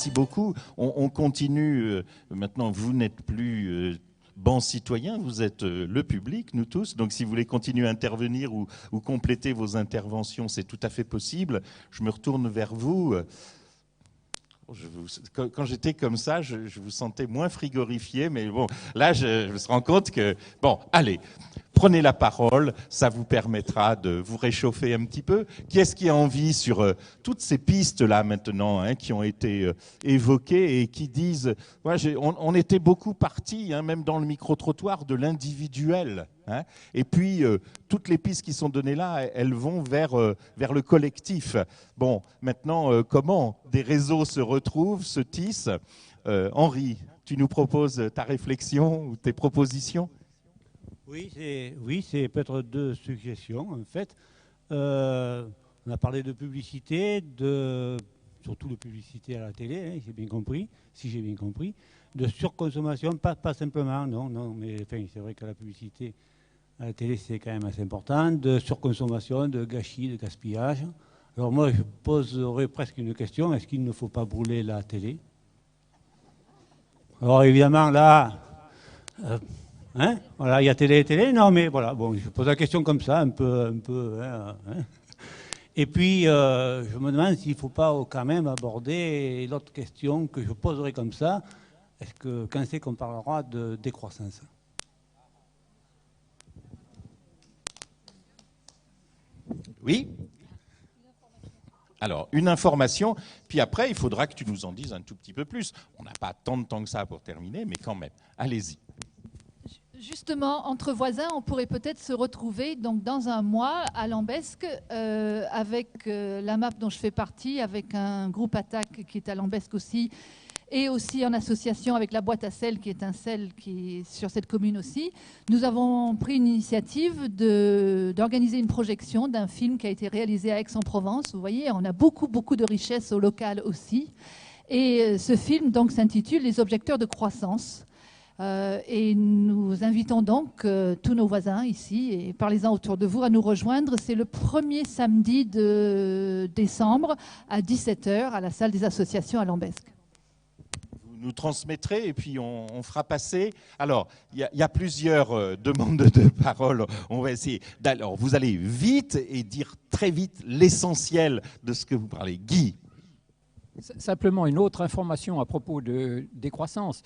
merci beaucoup. On continue. Maintenant, vous n'êtes plus banc citoyen, vous êtes le public, nous tous. Donc, si vous voulez continuer à intervenir ou compléter vos interventions, c'est tout à fait possible. Je me retourne vers vous. Quand j'étais comme ça, je vous sentais moins frigorifié, mais bon, là, je me rends compte que... Bon, allez, prenez la parole, ça vous permettra de vous réchauffer un petit peu. Qui est-ce qui a envie sur toutes ces pistes-là maintenant, hein, qui ont été évoquées et qui disent... Ouais, on était beaucoup partis, hein, même dans le micro-trottoir, de l'individuel. Hein, et puis, toutes les pistes qui sont données là, elles vont vers le collectif. Bon, maintenant, comment des réseaux se retrouvent, se tissent? Henri, tu nous proposes ta réflexion ou tes propositions? Oui, c'est peut-être deux suggestions, en fait. On a parlé de publicité, surtout de publicité à la télé, hein, si j'ai bien compris, de surconsommation, pas simplement, non, mais enfin, c'est vrai que la publicité à la télé, c'est quand même assez important, de surconsommation, de gâchis, de gaspillage. Alors moi, je poserais presque une question, est-ce qu'il ne faut pas brûler la télé? Alors évidemment, là, hein, voilà, il y a télé, non, mais voilà, bon, je pose la question comme ça, un peu. Hein. Et puis, je me demande s'il ne faut pas quand même aborder l'autre question que je poserais comme ça, quand c'est qu'on parlera de décroissance? Oui. Alors, une information, puis après, il faudra que tu nous en dises un tout petit peu plus. On n'a pas tant de temps que ça pour terminer, mais quand même. Allez-y. Justement, entre voisins, on pourrait peut-être se retrouver donc, dans un mois à Lambesc avec la MAP dont je fais partie, avec un groupe Attaque qui est à Lambesc aussi, et aussi en association avec la boîte à sel, qui est un sel qui est sur cette commune aussi. Nous avons pris une initiative d'organiser une projection d'un film qui a été réalisé à Aix-en-Provence. Vous voyez, on a beaucoup de richesses au local aussi. Et ce film donc s'intitule « Les objecteurs de croissance ». Et nous invitons donc tous nos voisins ici, et parlez-en autour de vous, à nous rejoindre. C'est le premier samedi de décembre à 17h à la salle des associations à Lambesc. Nous transmettrez et puis on fera passer. Alors, il y a plusieurs demandes de parole. On va essayer. Alors, vous allez vite et dire très vite l'essentiel de ce que vous parlez. Guy. Simplement une autre information à propos de décroissance.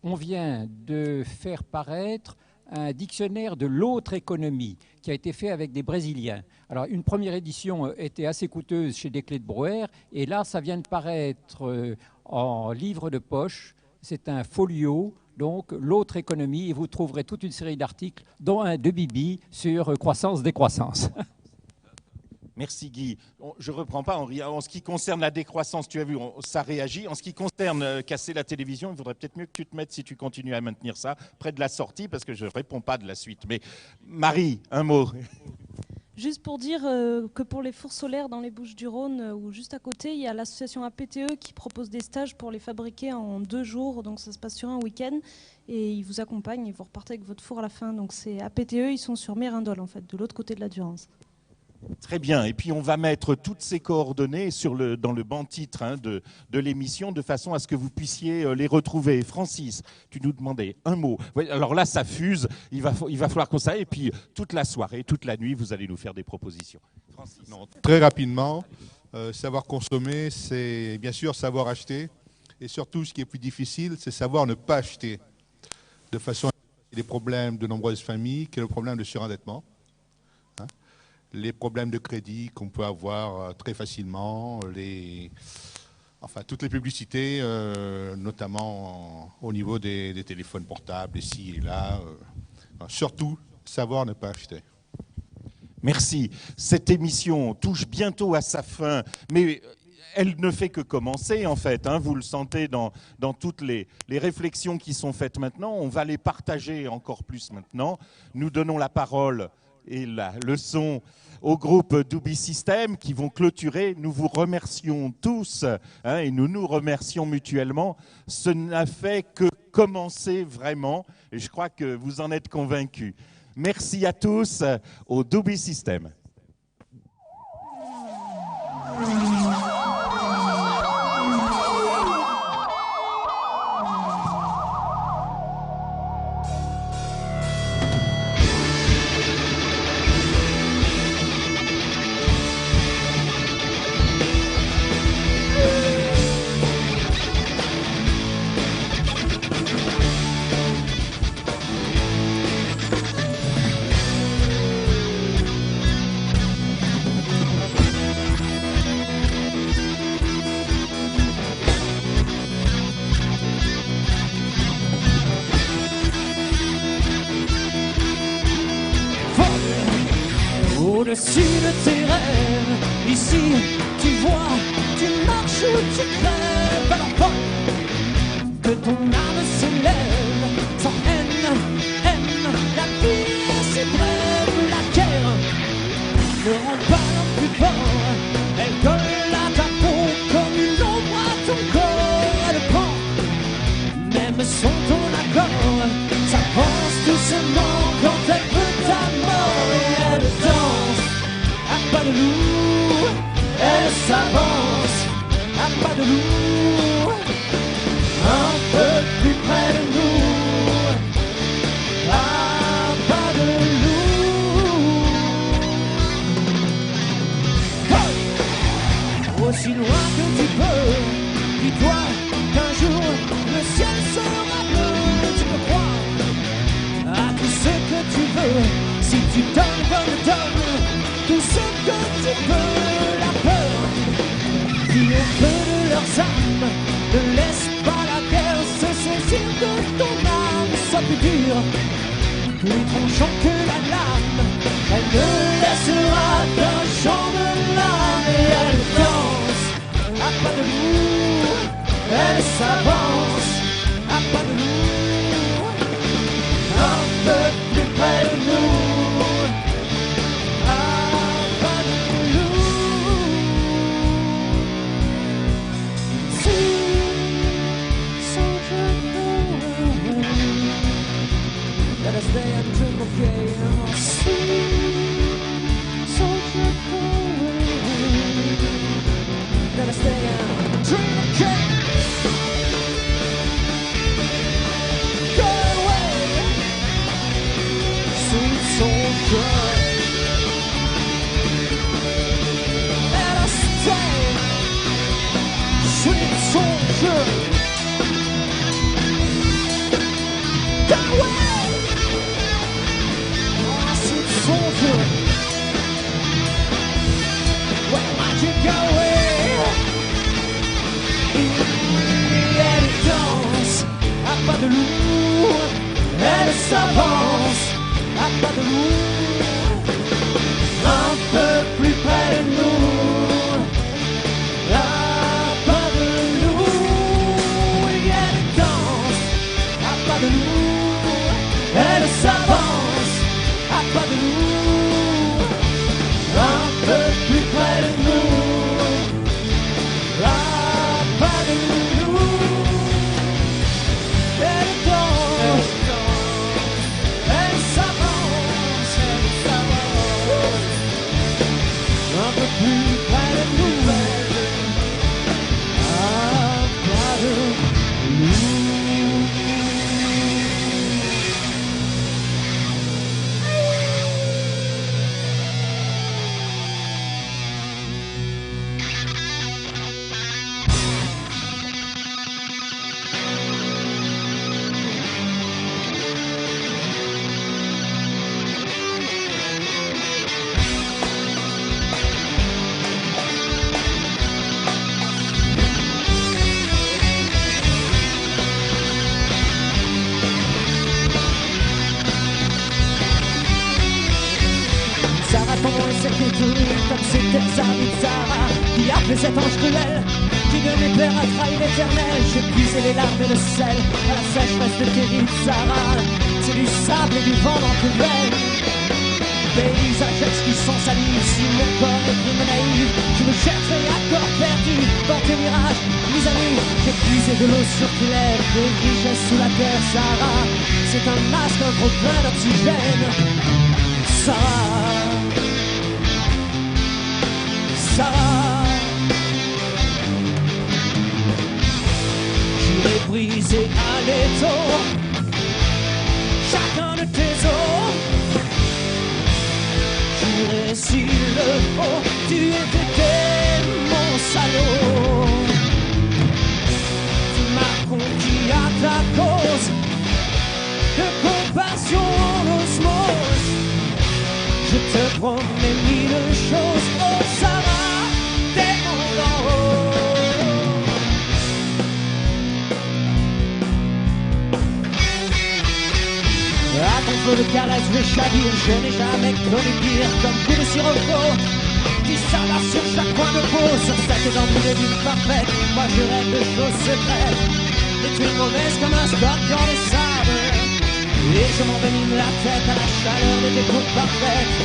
On vient de faire paraître un dictionnaire de l'autre économie qui a été fait avec des Brésiliens. Alors, une première édition était assez coûteuse chez Desclés de Brouwer, et là, ça vient de paraître en livre de poche. C'est un folio, donc l'autre économie, et vous trouverez toute une série d'articles, dont un de Bibi sur croissance-décroissance. Merci Guy. Je ne reprends pas, Henri. En ce qui concerne la décroissance, tu as vu, ça réagit. En ce qui concerne casser la télévision, il vaudrait peut-être mieux que tu te mettes, si tu continues à maintenir ça, près de la sortie, parce que je ne réponds pas de la suite. Mais Marie, un mot. Juste pour dire que pour les fours solaires dans les Bouches-du-Rhône, ou juste à côté, il y a l'association APTE qui propose des stages pour les fabriquer en 2 jours. Donc ça se passe sur un week-end. Et ils vous accompagnent et vous repartez avec votre four à la fin. Donc c'est APTE, ils sont sur Mérindol, en fait, de l'autre côté de la Durance. Très bien. Et puis, on va mettre toutes ces coordonnées dans le banc-titre de l'émission, de façon à ce que vous puissiez les retrouver. Francis, tu nous demandais un mot. Alors là, ça fuse. Il va falloir qu'on s'aille. Et puis, toute la soirée, toute la nuit, vous allez nous faire des propositions. Francis. Non, très rapidement, savoir consommer, c'est bien sûr savoir acheter. Et surtout, ce qui est plus difficile, c'est savoir ne pas acheter. De façon à éviter les problèmes de nombreuses familles, qui est le problème de surendettement. Les problèmes de crédit qu'on peut avoir très facilement, toutes les publicités, notamment au niveau des téléphones portables, ici et là. Surtout, savoir ne pas acheter. Merci. Cette émission touche bientôt à sa fin, mais elle ne fait que commencer, en fait. Vous le sentez dans toutes les réflexions qui sont faites maintenant. On va les partager encore plus maintenant. Nous donnons la parole et la leçon au groupe Doobie System qui vont clôturer. Nous vous remercions tous et nous nous remercions mutuellement. Ce n'a fait que commencer vraiment et je crois que vous en êtes convaincus. Merci à tous au Doobie System. au-dessus de tes rêves. Ici, tu vois, tu marches ou tu crèves. Alors pas que ton âme s'élève sans haine, la vie est si brève. La guerre ne rend pas l'homme plus fort, elle colle à ta peau comme une ombre à ton corps. Elle prend même sans ton accord, s'avance doucement quand elle veut ta mort. Et elle danse à pas de loup, elle s'avance à pas de loup, un peu plus près de nous, à pas de loup. Oh! Aussi loin que tu peux, dis-toi qu'un jour le ciel sera bleu. Tu peux croire à tout ce que tu veux, si tu donnes, donne tout ce que tu peux. La peur qui au feu de leurs âmes ne laisse pas la guerre se saisir de ton âme. Sois plus dur, plus tranchant que la lame, elle ne laissera qu'un champ de l'âme. Et elle danse à pas de loup, elle s'avance à pas de loup, un peu plus près de nous, à pas de loup. Let us stay and dream of chaos. Soldier, go away. Let us stay and dream of chaos. Go away, sweet soldier. Let us stay, sweet soldier. Go away, sweet soldier. Where might you go? Elle danse à pas de loup, elle s'avance à pas de loup, un peu plus près de nous, à pas de loup. Elle danse à pas de loup, elle s'avance à pas de loup, un peu plus près de nous, à pas de loup. Elle danse, elle s'avance, un peu plus près de nous, à pas de loup. Sarah tombe et s'est détournée comme c'était Sarah qui a fait cet ange cruel qui de mes pères a trahi l'éternel. J'ai puisé les larmes et le sel à la sécheresse de tes rives, Sarah. C'est du sable et du vent dans tes veines, paysages qui sont salis sur mon corps et qui me naïf. Tu me cherchais à corps perdu dans tes mirages, mis à nu. J'ai puisé de l'eau sur tes lèvres, des richesses sous la terre, Sarah. C'est un masque, un gros plein d'oxygène, Sarah. Sarah, j'irai briser à l'étau chacun de tes os. J'irai s'il le faut, tu étais mon salaud. Tu m'as conquis à ta cause, de compassion en osmose. Je te promets mille choses, oh Sarah, t'es mon haut. À ton feu de caresse, je chavire, je n'ai jamais connu pire. Comme coup de sirocco qui s'abat sur chaque coin de peau. Sur cette embrouille d'une parfaite, moi je rêve de choses secrètes. Et tu es mauvaise comme un scorpion de sable. Et je m'envenime la tête à la chaleur de tes coups parfaites.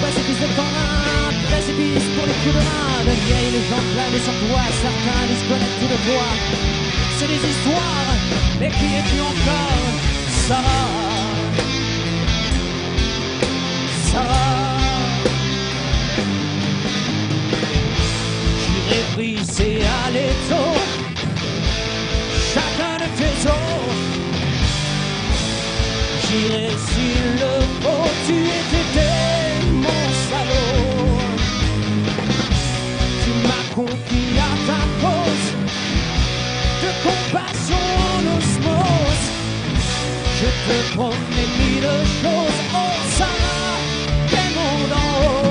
Précipice de ton rein, précipice pour les coups de main. De vieilles légendes planées sur toi, certains disent connaître tout de toi. C'est des histoires, mais qui es-tu encore, Sarah? Sarah, j'irai briser à l'étau chacun de tes os. J'irai s'il le faut, tu étais mon salaud. Tu m'as confié à ta cause, de compassion en osmose. Je te promets mille choses, oh Sarah, des mondes en haut.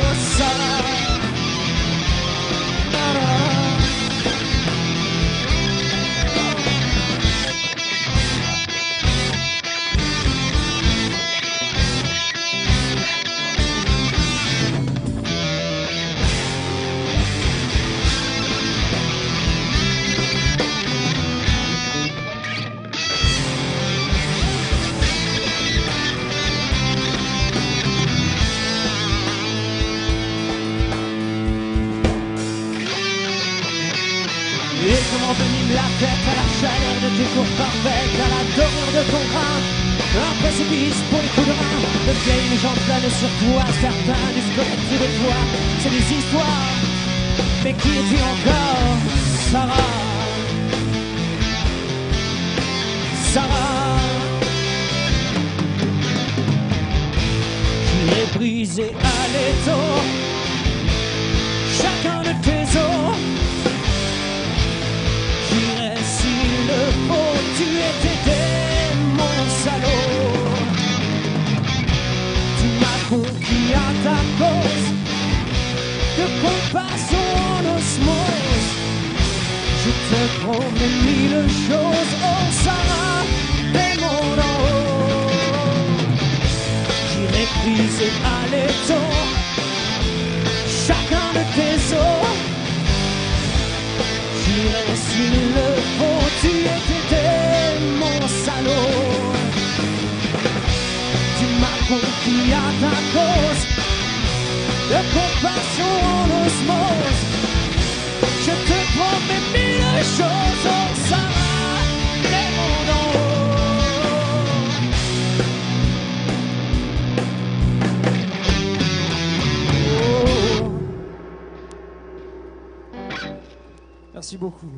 Oh Sarah, et je m'envenime la tête à la chaleur de tes cours parfaites, à la dorure de ton bras. Un précipice pour les coups de main, de vieilles légendes planent sur toi. Certains disent connaître de toi, c'est des histoires, mais qui es-tu encore, Sarah? Sarah, j'irai briser à l'étau chacun de tes os. J'irai s'il le faut, tu étais mon salaud. Tu m'as conquis à ta cause, de compassion en osmose. Je te promets mille choses, oh Sarah, des mondes en haut. J'irai briser à l'étau chacun de tes os. J'irai s'il le faut, tu étais mon salaud. Tu m'as confié à ta cause, de compassion en osmose. Je te promets mille choses, oh Sarah, des mondes en haut. Oh. Merci beaucoup.